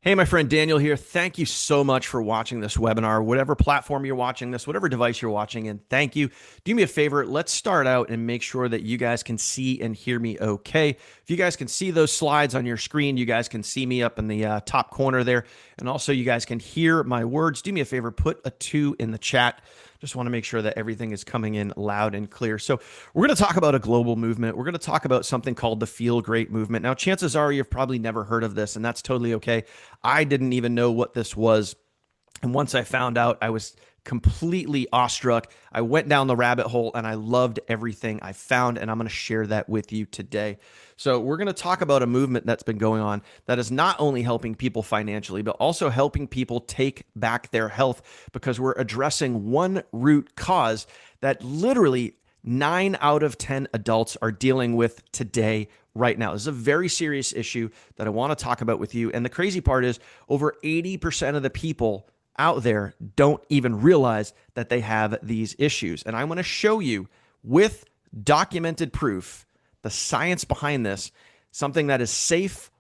Hey, my friend Daniel here. Thank you so much for watching this webinar, whatever platform you're watching this, whatever device you're watching in. Thank you. Do me a favor. Let's start out and make sure that you guys can see and hear me okay. If you guys can see those slides on your screen, you guys can see me up in the top corner there. And also you guys can hear my words. Do me a favor, put a 2 in the chat. Just want to make sure that everything is coming in loud and clear. So we're going to talk about a global movement. We're going to talk about something called the Feel Great movement. Now, chances are you've probably never heard of this, and that's totally okay. I didn't even know what this was. And once I found out, I was completely awestruck. I went down the rabbit hole and I loved everything I found, and I'm going to share that with you today. So, we're going to talk about a movement that's been going on that is not only helping people financially, but also helping people take back their health because we're addressing one root cause that literally 9 out of 10 adults are dealing with today, right now. This is a very serious issue that I want to talk about with you. And the crazy part is over 80% of the people out there don't even realize that they have these issues. And I want to show you with documented proof, the science behind this, something that is safe,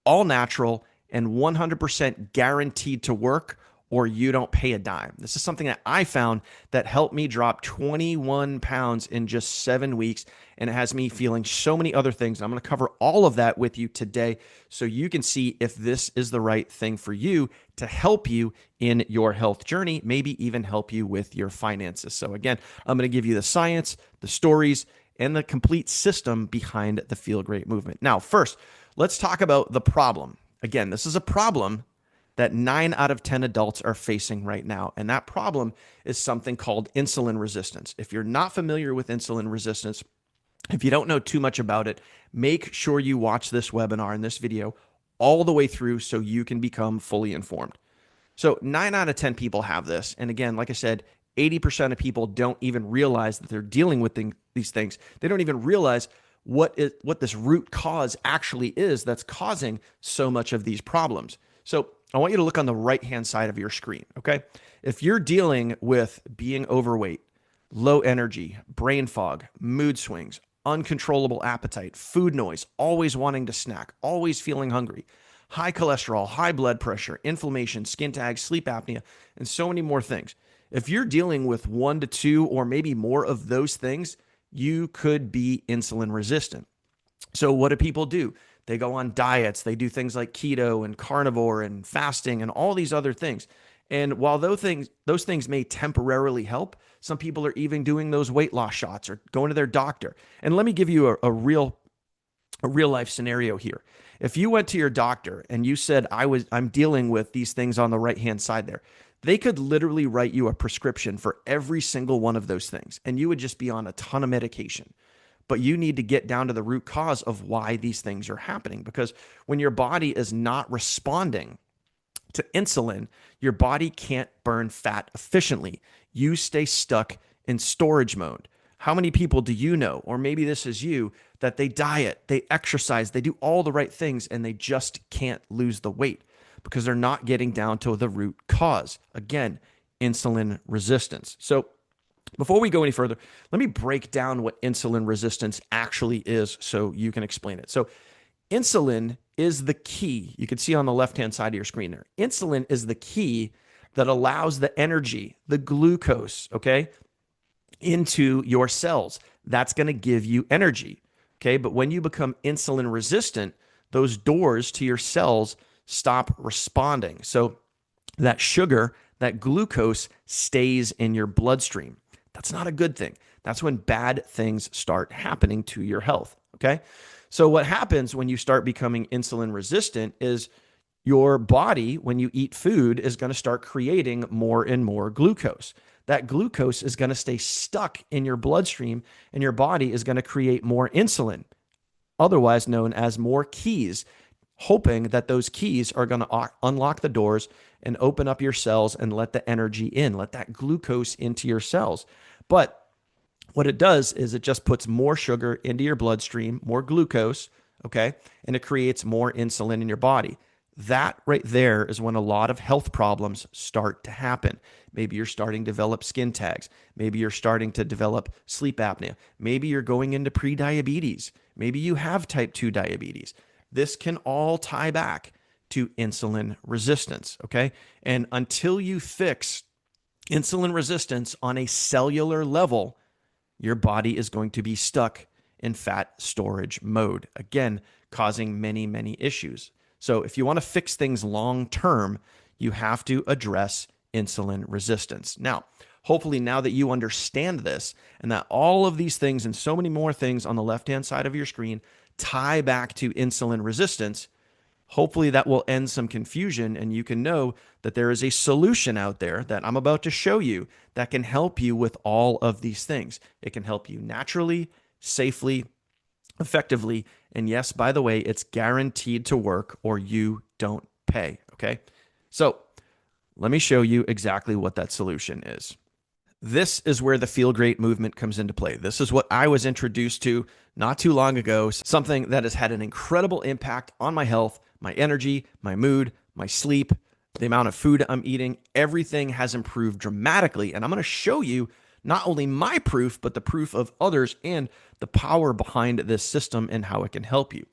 all natural, and 100% guaranteed to work, or you don't pay a dime. This is something that I found that helped me drop 21 pounds in just 7 weeks, and it has me feeling so many other things. I'm going to cover all of that with you today so you can see if this is the right thing for you to help you in your health journey, maybe even help you with your finances. So again, I'm going to give you the science, the stories, and the complete system behind the Feel Great movement. Now, first, let's talk about the problem. Again, this is a problem that 9 out of 10 adults are facing right now. And that problem is something called insulin resistance. If you're not familiar with insulin resistance, if you don't know too much about it, make sure you watch this webinar and this video all the way through so you can become fully informed. So 9 out of 10 people have this. And again, like I said, 80% of people don't even realize that they're dealing with these things. They don't even realize what this root cause actually is that's causing so much of these problems. So I want you to look on the right-hand side of your screen, okay? If you're dealing with being overweight, low energy, brain fog, mood swings, uncontrollable appetite, food noise, always wanting to snack, always feeling hungry, high cholesterol, high blood pressure, inflammation, skin tags, sleep apnea, and so many more things. If you're dealing with 1 to 2 or maybe more of those things, you could be insulin resistant. So what do people do? They go on diets. They do things like keto and carnivore and fasting and all these other things. And while those things may temporarily help, some people are even doing those weight loss shots or going to their doctor. And let me give you a real life scenario here. If you went to your doctor and you said, I'm dealing with these things on the right-hand side there, they could literally write you a prescription for every single one of those things. And you would just be on a ton of medication. But you need to get down to the root cause of why these things are happening. Because when your body is not responding to insulin, your body can't burn fat efficiently. You stay stuck in storage mode. How many people do you know, or maybe this is you, that they diet, they exercise, they do all the right things, and they just can't lose the weight because they're not getting down to the root cause? Again, insulin resistance. So before we go any further, let me break down what insulin resistance actually is so you can explain it. So insulin is the key. You can see on the left-hand side of your screen there. Insulin is the key that allows the energy, the glucose, okay, into your cells. That's going to give you energy, okay? But when you become insulin resistant, those doors to your cells stop responding. So that sugar, that glucose stays in your bloodstream. That's not a good thing. That's when bad things start happening to your health, okay? So what happens when you start becoming insulin resistant is your body, when you eat food, is going to start creating more and more glucose. That glucose is going to stay stuck in your bloodstream, and your body is going to create more insulin, otherwise known as more keys, hoping that those keys are going to unlock the doors and open up your cells and let the energy in, let that glucose into your cells. But what it does is it just puts more sugar into your bloodstream, more glucose, okay? And it creates more insulin in your body. That right there is when a lot of health problems start to happen. Maybe you're starting to develop skin tags. Maybe you're starting to develop sleep apnea. Maybe you're going into prediabetes. Maybe you have type 2 diabetes. This can all tie back to insulin resistance. Okay. And until you fix insulin resistance on a cellular level, your body is going to be stuck in fat storage mode, again, causing many, many issues. So, if you want to fix things long term, you have to address insulin resistance. Now, hopefully, now that you understand this and that all of these things and so many more things on the left hand side of your screen tie back to insulin resistance, hopefully that will end some confusion and you can know that there is a solution out there that I'm about to show you that can help you with all of these things. It can help you naturally, safely, effectively, and yes, by the way, it's guaranteed to work or you don't pay, okay? So let me show you exactly what that solution is. This is where the Feel Great movement comes into play. This is what I was introduced to not too long ago, something that has had an incredible impact on my health, my energy, my mood, my sleep, the amount of food I'm eating. Everything has improved dramatically. And I'm going to show you not only my proof, but the proof of others and the power behind this system and how it can help you.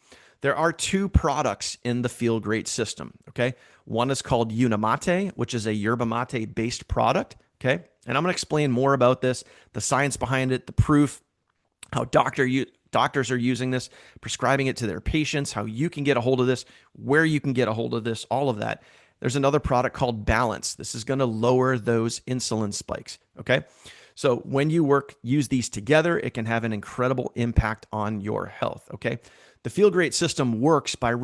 There are two products in the Feel Great system, okay? One is called Unimate, which is a yerba mate based product, okay? And I'm going to explain more about this, the science behind it, the proof, how doctors are using this, prescribing it to their patients, how you can get a hold of this, where you can get a hold of this, all of that. There's another product called Balance. This is going to lower those insulin spikes, okay? So when you use these together, it can have an incredible impact on your health, okay? The Feel Great system works by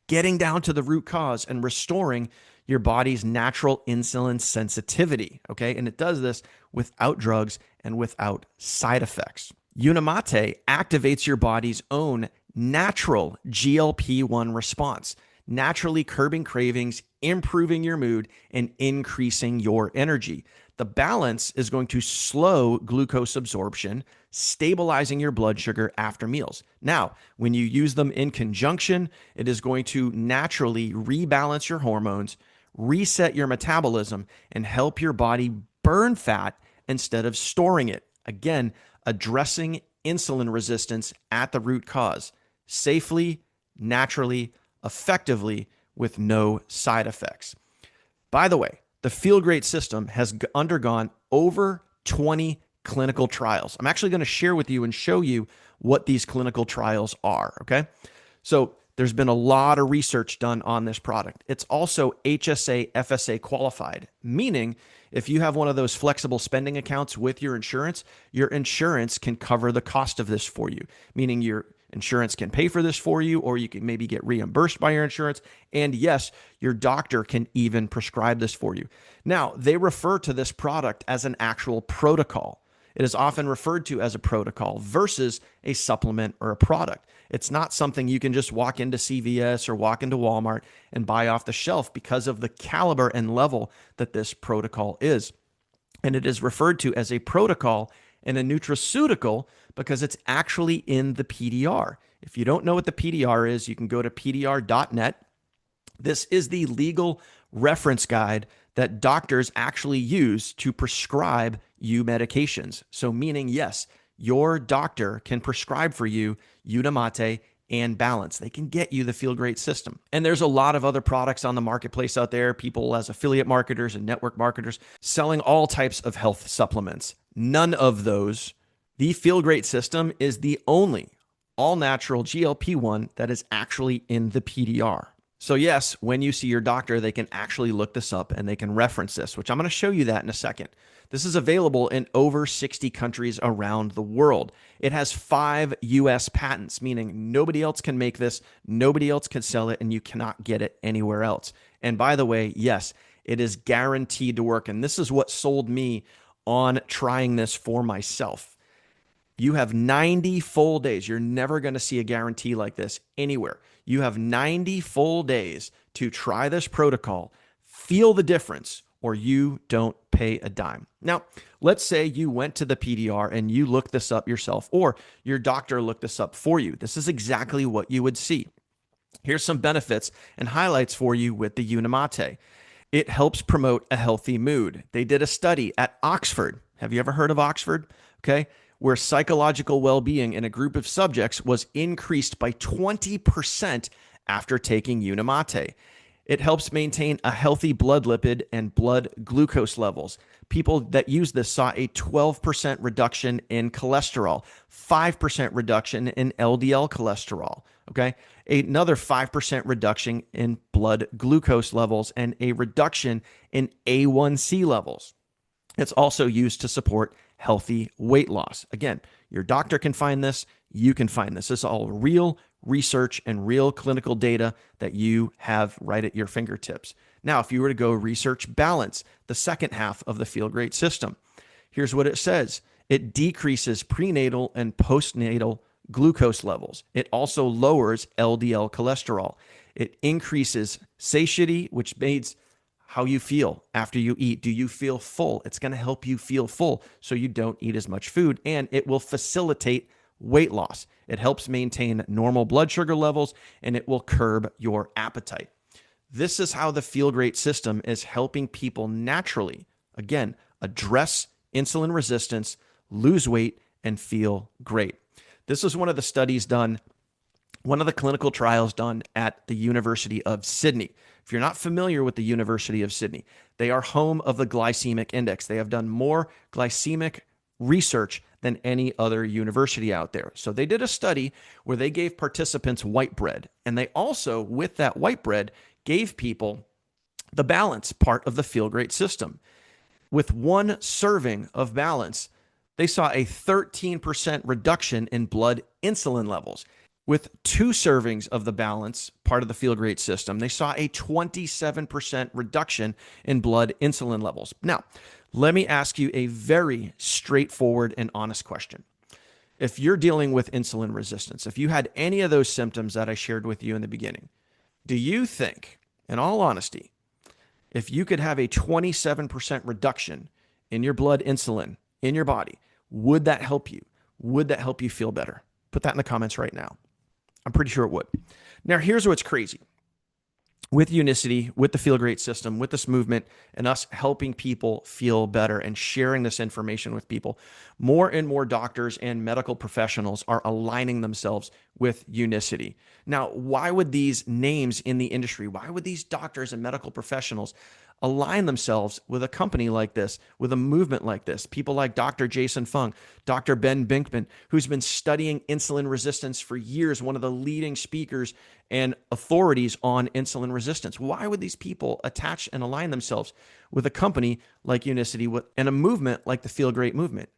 getting down to the root cause and restoring your body's natural insulin sensitivity, okay? And it does this without drugs and without side effects. Unimate activates your body's own natural GLP-1 response, naturally curbing cravings, improving your mood, and increasing your energy. The Balance is going to slow glucose absorption, stabilizing your blood sugar after meals. Now, when you use them in conjunction, it is going to naturally rebalance your hormones, reset your metabolism, and help your body burn fat instead of storing it. Again, addressing insulin resistance at the root cause safely, naturally, effectively, with no side effects. By the way, the Feel Great system has undergone over 20 clinical trials. I'm actually going to share with you and show you what these clinical trials are, okay? So there's been a lot of research done on this product. It's also HSA, FSA qualified, meaning if you have one of those flexible spending accounts with your insurance can cover the cost of this for you, meaning your insurance can pay for this for you, or you can maybe get reimbursed by your insurance. And yes, your doctor can even prescribe this for you. Now, they refer to this product as an actual protocol. It is often referred to as a protocol versus a supplement or a product. It's not something you can just walk into CVS or walk into Walmart and buy off the shelf because of the caliber and level that this protocol is. And it is referred to as a protocol and a nutraceutical because it's actually in the PDR. If you don't know what the PDR is, you can go to pdr.net. This is the legal reference guide that doctors actually use to prescribe you medications. So meaning, yes, your doctor can prescribe for you Unimate and Balance. They can get you the Feel Great system. And there's a lot of other products on the marketplace out there, people as affiliate marketers and network marketers selling all types of health supplements. None of those. The Feel Great system is the only all-natural GLP-1 that is actually in the PDR. So yes, when you see your doctor, they can actually look this up and they can reference this, which I'm going to show you that in a second. This is available in over 60 countries around the world. It has 5 US patents, meaning nobody else can make this, nobody else can sell it, and you cannot get it anywhere else. And by the way, yes, it is guaranteed to work. And this is what sold me on trying this for myself. You have 90 full days. You're never going to see a guarantee like this anywhere. You have 90 full days to try this protocol, feel the difference, or you don't pay a dime. Now, let's say you went to the PDR and you looked this up yourself, or your doctor looked this up for you. This is exactly what you would see. Here's some benefits and highlights for you with the Unimate. It helps promote a healthy mood. They did a study at Oxford. Have you ever heard of Oxford? Okay. Where psychological well-being in a group of subjects was increased by 20% after taking Unimate. It helps maintain a healthy blood lipid and blood glucose levels. People that use this saw a 12% reduction in cholesterol, 5% reduction in LDL cholesterol, okay? Another 5% reduction in blood glucose levels and a reduction in A1C levels. It's also used to support healthy weight loss. Again, your doctor can find this, you can find this. This is all real research and real clinical data that you have right at your fingertips. Now, if you were to go research Balance, the second half of the Feel Great system, here's what it says. It decreases prenatal and postnatal glucose levels. It also lowers LDL cholesterol. It increases satiety, which means how you feel after you eat. Do you feel full? It's going to help you feel full so you don't eat as much food, and it will facilitate weight loss. It helps maintain normal blood sugar levels, and it will curb your appetite. This is how the Feel Great system is helping people naturally, again, address insulin resistance, lose weight, and feel great. This is one of the studies done, one of the clinical trials done at the University of Sydney. If you're not familiar with the University of Sydney, they are home of the glycemic index. They have done more glycemic research than any other university out there. So they did a study where they gave participants white bread, and they also, with that white bread, gave people the Balance part of the Feel Great system. With one serving of Balance, they saw a 13% reduction in blood insulin levels. With two servings of the Balance, part of the Feel Great system, they saw a 27% reduction in blood insulin levels. Now, let me ask you a very straightforward and honest question. If you're dealing with insulin resistance, if you had any of those symptoms that I shared with you in the beginning, do you think, in all honesty, if you could have a 27% reduction in your blood insulin in your body, would that help you? Would that help you feel better? Put that in the comments right now. I'm pretty sure it would. Now, here's what's crazy. With Unicity, with the Feel Great system, with this movement, and us helping people feel better and sharing this information with people, more and more doctors and medical professionals are aligning themselves with Unicity. Now, why would these names in the industry, why would these doctors and medical professionals align themselves with a company like this, with a movement like this? People like Dr. Jason Fung, Dr. Ben Binkman, who's been studying insulin resistance for years, one of the leading speakers and authorities on insulin resistance. Why would these people attach and align themselves with a company like Unicity and a movement like the Feel Great movement?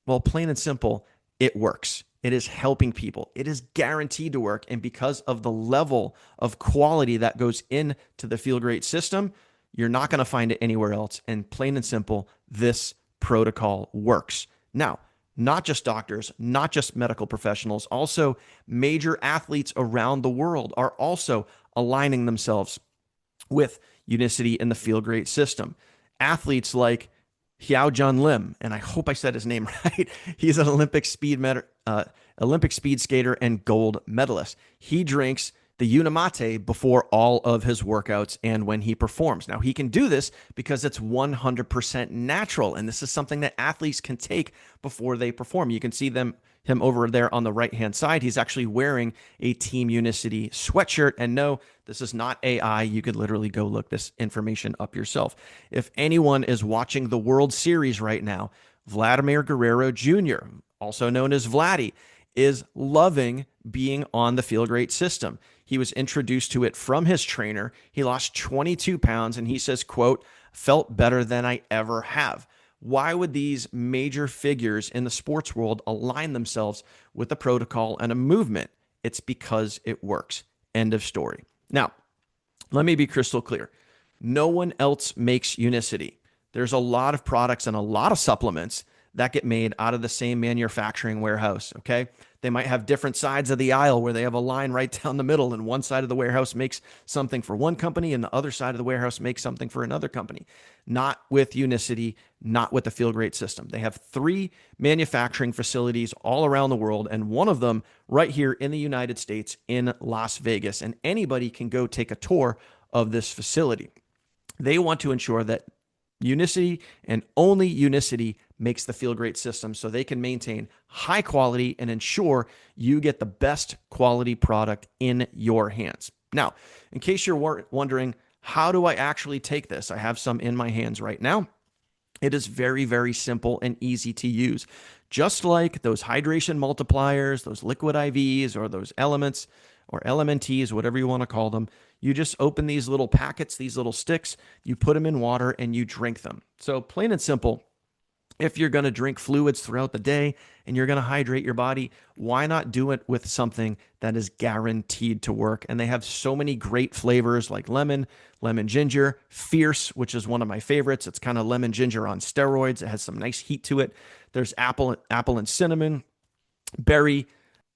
Well, plain and simple, it works. It is helping people. It is guaranteed to work. And because of the level of quality that goes into the Feel Great system, you're not going to find it anywhere else. And plain and simple, this protocol works. Now, not just doctors, not just medical professionals, also major athletes around the world are also aligning themselves with Unicity and the Feel Great system. Athletes like Hyao-Jun Lim, and I hope I said his name right. He's an Olympic speed skater and gold medalist. He drinks the Unimate before all of his workouts and when he performs. Now, he can do this because it's 100% natural, and this is something that athletes can take before they perform. You can see him over there on the right-hand side. He's actually wearing a Team Unicity sweatshirt, and no, this is not AI. You could literally go look this information up yourself. If anyone is watching the World Series right now, Vladimir Guerrero Jr., also known as Vladdy, is loving being on the Feel Great system. He was introduced to it from his trainer. He lost 22 pounds, and he says, quote, felt better than I ever have. Why would these major figures in the sports world align themselves with a protocol and a movement? It's because it works. End of story. Now, let me be crystal clear. No one else makes Unicity. There's a lot of products and a lot of supplements that get made out of the same manufacturing warehouse, okay? They might have different sides of the aisle where they have a line right down the middle, and one side of the warehouse makes something for one company and the other side of the warehouse makes something for another company. Not with Unicity, not with the Feel Great system. They have 3 manufacturing facilities all around the world, and one of them right here in the United States in Las Vegas, and anybody can go take a tour of this facility. They want to ensure that Unicity and only Unicity makes the Feel Great system so they can maintain high quality and ensure you get the best quality product in your hands. Now, in case you're wondering, how do I actually take this? I have some in my hands right now. It is very, very simple and easy to use. Just like those hydration multipliers, those liquid IVs, or those elements or LMNTs, whatever you want to call them, you just open these little packets, these little sticks, you put them in water, and you drink them. So, plain and simple, if you're going to drink fluids throughout the day and you're going to hydrate your body, why not do it with something that is guaranteed to work? And they have so many great flavors like lemon, lemon ginger, fierce, which is one of my favorites. It's kind of lemon ginger on steroids. It has some nice heat to it. There's apple and cinnamon, berry,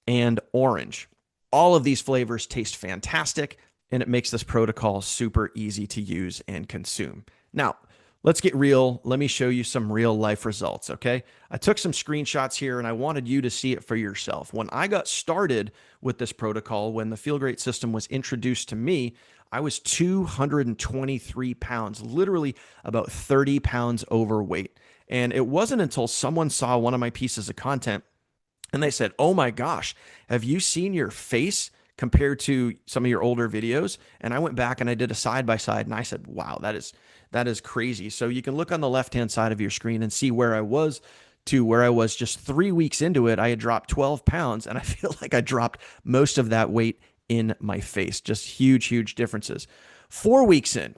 and orange. All of these flavors taste fantastic, and it makes this protocol super easy to use and consume. Now, let's get real. Let me show you some real life results, okay? I took some screenshots here and I wanted you to see it for yourself. When I got started with this protocol, when the Feel Great system was introduced to me, I was 223 pounds, literally about 30 pounds overweight. And it wasn't until someone saw one of my pieces of content and they said, "Oh my gosh, have you seen your face compared to some of your older videos?" And I went back and I did a side by side and I said, "Wow, that is crazy." So you can look on the left-hand side of your screen and see where I was to where I was just 3 weeks into it. I had dropped 12 pounds and I feel like I dropped most of that weight in my face. Just huge, huge differences. 4 weeks in,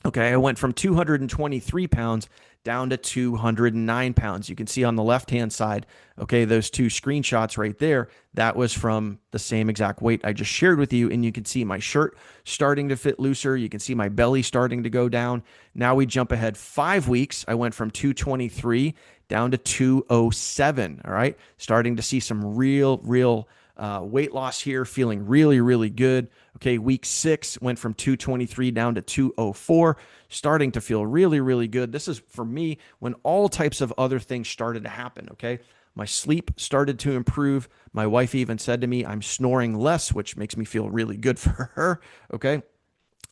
okay, I went from 223 pounds down to 209 pounds. You can see on the left-hand side, okay, those two screenshots right there, that was from the same exact weight I just shared with you. And you can see my shirt starting to fit looser. You can see my belly starting to go down. Now we jump ahead 5 weeks. I went from 223 down to 207, all right? Starting to see some real weight loss here, feeling really, really good. Okay, week 6 went from 223 down to 204, starting to feel really, really good. This is for me when all types of other things started to happen. Okay, my sleep started to improve. My wife even said to me, "I'm snoring less," which makes me feel really good for her. Okay.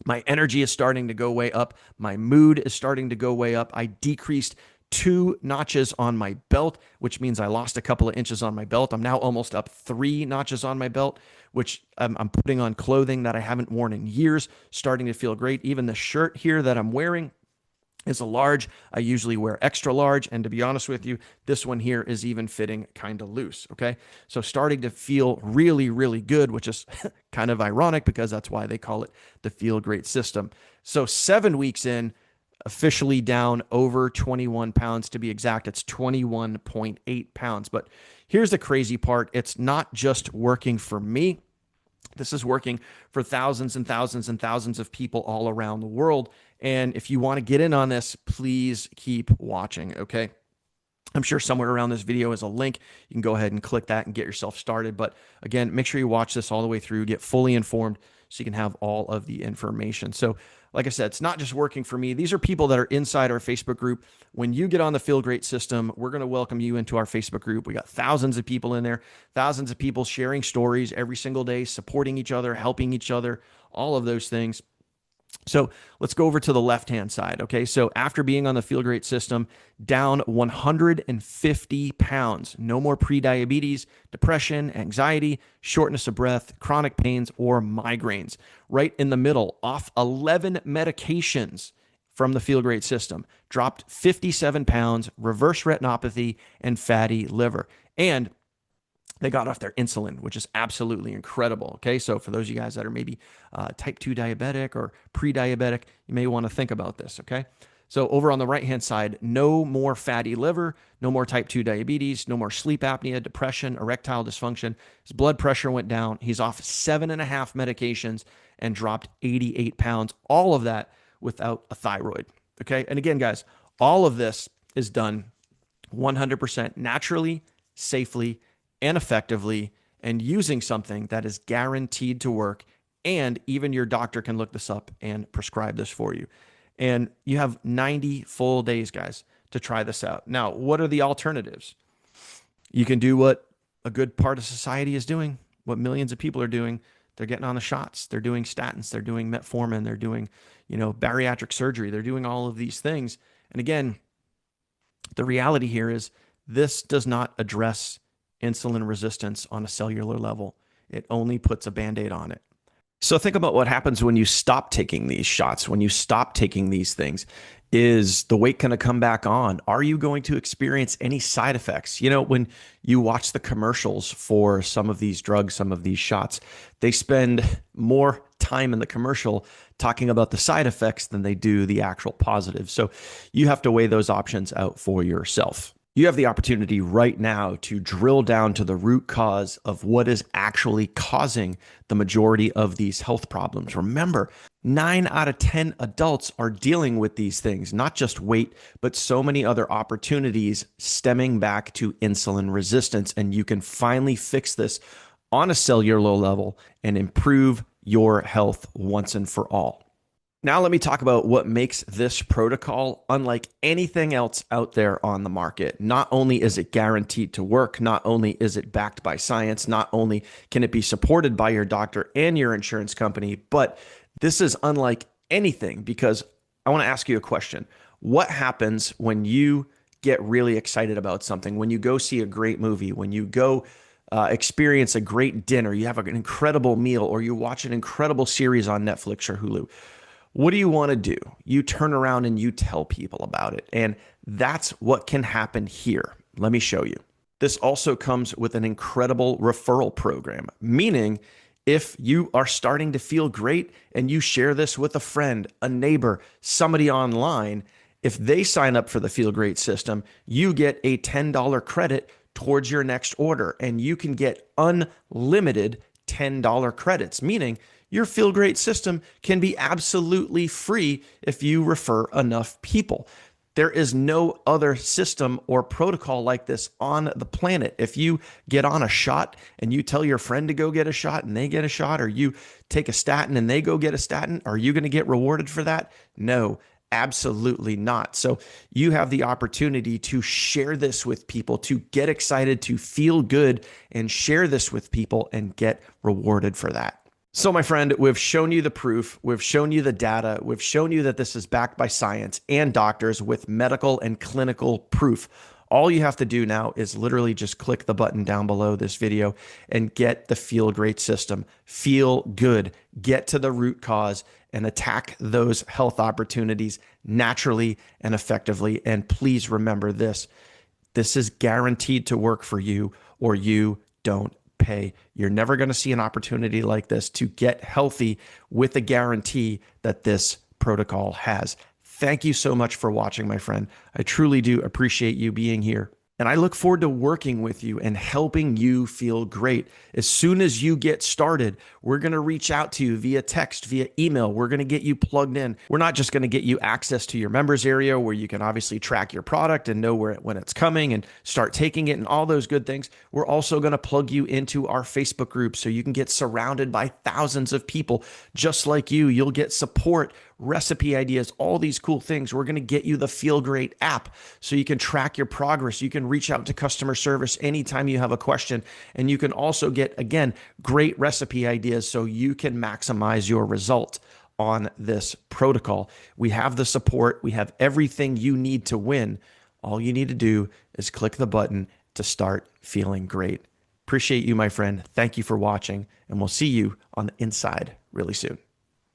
My energy is starting to go way up. My mood is starting to go way up. I decreased 2 notches on my belt, which means I lost a couple of inches on my belt. I'm now almost up 3 notches on my belt, which I'm putting on clothing that I haven't worn in years, starting to feel great. Even the shirt here that I'm wearing is a large. I usually wear extra large. And to be honest with you, this one here is even fitting kind of loose. Okay. So starting to feel really, really good, which is kind of ironic because that's why they call it the Feel Great system. So 7 weeks in, officially down over 21 pounds to be exact. It's 21.8 pounds. But here's the crazy part. It's not just working for me. This is working for thousands and thousands and thousands of people all around the world. And if you want to get in on this, please keep watching, okay? I'm sure somewhere around this video is a link. You can go ahead and click that and get yourself started. But again, make sure you watch this all the way through, get fully informed so you can have all of the information. So like I said, it's not just working for me. These are people that are inside our Facebook group. When you get on the Feel Great system, we're going to welcome you into our Facebook group. We got thousands of people in there, thousands of people sharing stories every single day, supporting each other, helping each other, all of those things. So let's go over to the left-hand side. Okay. So after being on the Feel Great system, down 150 pounds, no more prediabetes, depression, anxiety, shortness of breath, chronic pains, or migraines. Right in the middle, off 11 medications from the Feel Great system, dropped 57 pounds, reverse retinopathy, and fatty liver. And they got off their insulin, which is absolutely incredible. Okay, so for those of you guys that are maybe type 2 diabetic or pre-diabetic, you may want to think about this. Okay, so over on the right-hand side, no more fatty liver, no more type 2 diabetes, no more sleep apnea, depression, erectile dysfunction. His blood pressure went down. He's off 7.5 medications and dropped 88 pounds. All of that without a thyroid. Okay, and again, guys, all of this is done 100% naturally, safely, and effectively, and using something that is guaranteed to work. And even your doctor can look this up and prescribe this for you. And you have 90 full days, guys, to try this out. Now, what are the alternatives? You can do what a good part of society is doing, what millions of people are doing. They're getting on the shots. They're doing statins. They're doing metformin. They're doing, bariatric surgery. They're doing all of these things. And again, The reality here is this does not address insulin resistance on a cellular level. It only puts a band-aid on it. So think about what happens when you stop taking these shots, when you stop taking these things. Is the weight going to come back on? Are you going to experience any side effects? You know, when you watch the commercials for some of these drugs, some of these shots, they spend more time in the commercial talking about the side effects than they do the actual positives. So you have to weigh those options out for yourself. You have the opportunity right now to drill down to the root cause of what is actually causing the majority of these health problems. Remember, 9 out of 10 adults are dealing with these things, not just weight, but so many other opportunities stemming back to insulin resistance. And you can finally fix this on a cellular level and improve your health once and for all. Now, let me talk about what makes this protocol unlike anything else out there on the market. Not only is it guaranteed to work, not only is it backed by science, not only can it be supported by your doctor and your insurance company, but this is unlike anything because I want to ask you a question. What happens when you get really excited about something, when you go see a great movie, when you go experience a great dinner, you have an incredible meal, or you watch an incredible series on Netflix or Hulu? What do you want to do? You turn around and you tell people about it. And that's what can happen here. Let me show you. This also comes with an incredible referral program, meaning if you are starting to feel great and you share this with a friend, a neighbor, somebody online, if they sign up for the Feel Great system, you get a $10 credit towards your next order, and you can get unlimited $10 credits, meaning your Feel Great system can be absolutely free if you refer enough people. There is no other system or protocol like this on the planet. If you get on a shot and you tell your friend to go get a shot and they get a shot, or you take a statin and they go get a statin, are you going to get rewarded for that? No, absolutely not. So you have the opportunity to share this with people, to get excited, to feel good, and share this with people and get rewarded for that. So, my friend, we've shown you the proof, we've shown you the data, we've shown you that this is backed by science and doctors with medical and clinical proof. All you have to do now is literally just click the button down below this video and get the Feel Great system. Feel good, get to the root cause, and attack those health opportunities naturally and effectively. And please remember this is guaranteed to work for you, or you don't pay. You're never going to see an opportunity like this to get healthy with a guarantee that this protocol has. Thank you so much for watching, my friend. I truly do appreciate you being here. And I look forward to working with you and helping you feel great. As soon as you get started, we're going to reach out to you via text, via email. We're going to get you plugged in. We're not just going to get you access to your members area where you can obviously track your product and know when it's coming and start taking it and all those good things. We're also going to plug you into our Facebook group so you can get surrounded by thousands of people just like you. You'll get support, recipe ideas, all these cool things. We're going to get you the Feel Great app so you can track your progress. You can reach out to customer service anytime you have a question. And you can also get, again, great recipe ideas so you can maximize your result on this protocol. We have the support. We have everything you need to win. All you need to do is click the button to start feeling great. Appreciate you, my friend. Thank you for watching, and we'll see you on the inside really soon.